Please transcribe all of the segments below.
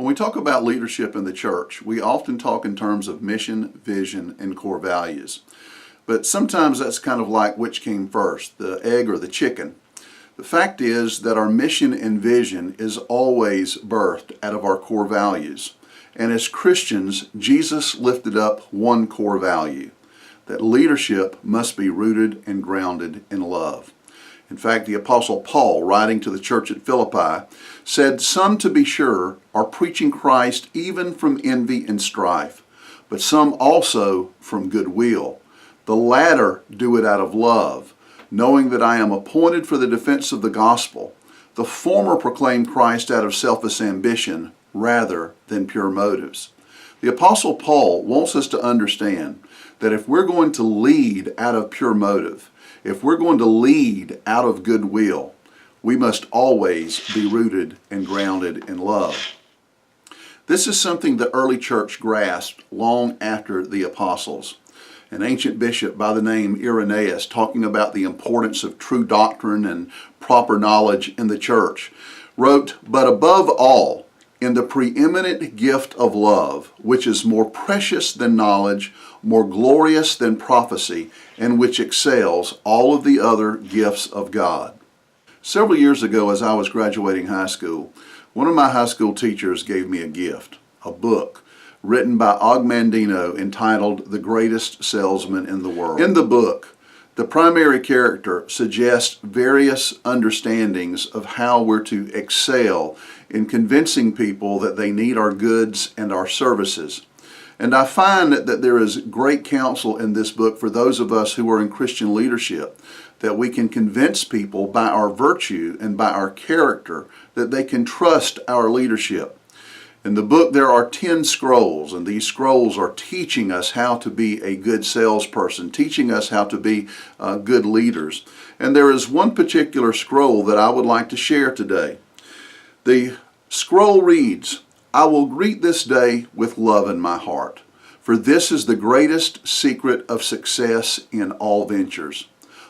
When we talk about leadership in the church, we often talk in terms of mission, vision, and core values. But sometimes that's kind of like which came first, the egg or the chicken. The fact is that our mission and vision is always birthed out of our core values. And as Christians, Jesus lifted up one core value, that leadership must be rooted and grounded in love. In fact, the Apostle Paul, writing to the church at Philippi, said, "Some, to be sure, are preaching Christ even from envy and strife, but some also from goodwill. The latter do it out of love, knowing that I am appointed for the defense of the gospel. The former proclaim Christ out of selfish ambition rather than pure motives." The Apostle Paul wants us to understand that if we're going to lead out of pure motive, if we're going to lead out of goodwill, we must always be rooted and grounded in love. This is something the early church grasped long after the apostles. An ancient bishop by the name Irenaeus, talking about the importance of true doctrine and proper knowledge in the church, wrote, "But above all, in the preeminent gift of love, which is more precious than knowledge, more glorious than prophecy, and which excels all of the other gifts of God." Several years ago, as I was graduating high school, one of my high school teachers gave me a gift, a book written by Mandino entitled "The Greatest Salesman in the World." In the book, the primary character suggests various understandings of how we're to excel in convincing people that they need our goods and our services. And I find that there is great counsel in this book for those of us who are in Christian leadership, that we can convince people by our virtue and by our character that they can trust our leadership. In the book there are 10 scrolls, and these scrolls are teaching us how to be a good salesperson, teaching us how to be good leaders. And there is one particular scroll that I would like to share today. The scroll reads, "I will greet this day with love in my heart, for this is the greatest secret of success in all ventures.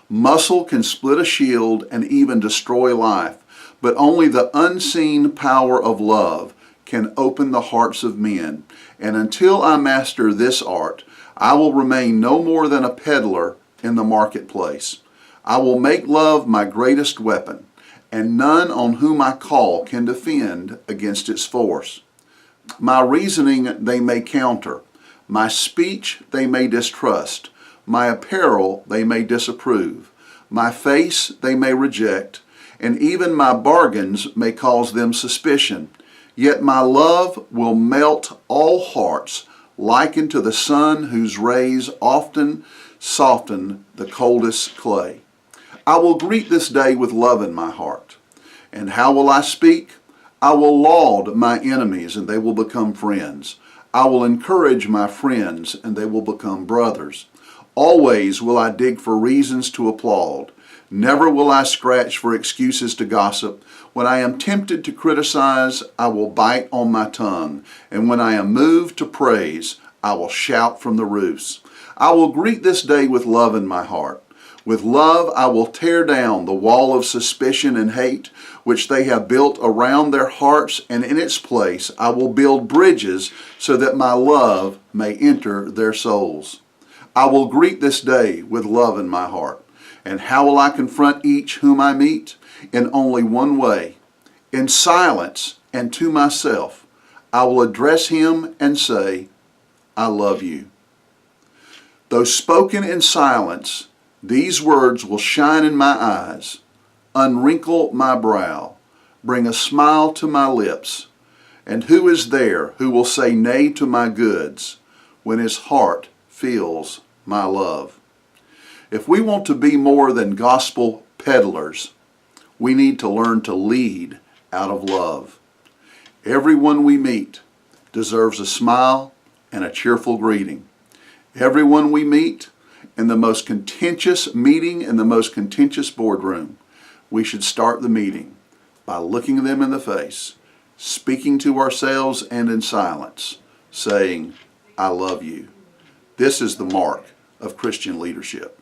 Muscle can split a shield and even destroy life, but only the unseen power of love can open the hearts of men. And until I master this art, I will remain no more than a peddler in the marketplace. I will make love my greatest weapon, and none on whom I call can defend against its force. My reasoning they may counter, my speech they may distrust, my apparel they may disapprove, my face they may reject, and even my bargains may cause them suspicion. Yet my love will melt all hearts, likened to the sun whose rays often soften the coldest clay. I will greet this day with love in my heart. And how will I speak? I will laud my enemies, and they will become friends. I will encourage my friends, and they will become brothers. Always will I dig for reasons to applaud. Never will I scratch for excuses to gossip. When I am tempted to criticize, I will bite on my tongue. And when I am moved to praise, I will shout from the roofs. I will greet this day with love in my heart. With love I will tear down the wall of suspicion and hate which they have built around their hearts, and in its place I will build bridges so that my love may enter their souls. I will greet this day with love in my heart. And how will I confront each whom I meet? In only one way. In silence and to myself, I will address him and say, "I love you." Though spoken in silence, these words will shine in my eyes, unwrinkle my brow, bring a smile to my lips. And who is there who will say nay to my goods when his heart feels my love? If we want to be more than gospel peddlers, we need to learn to lead out of love. Everyone we meet deserves a smile and a cheerful greeting. Everyone we meet in the most contentious meeting, in the most contentious boardroom, we should start the meeting by looking them in the face, speaking to ourselves and in silence, saying, "I love you." This is the mark of Christian leadership.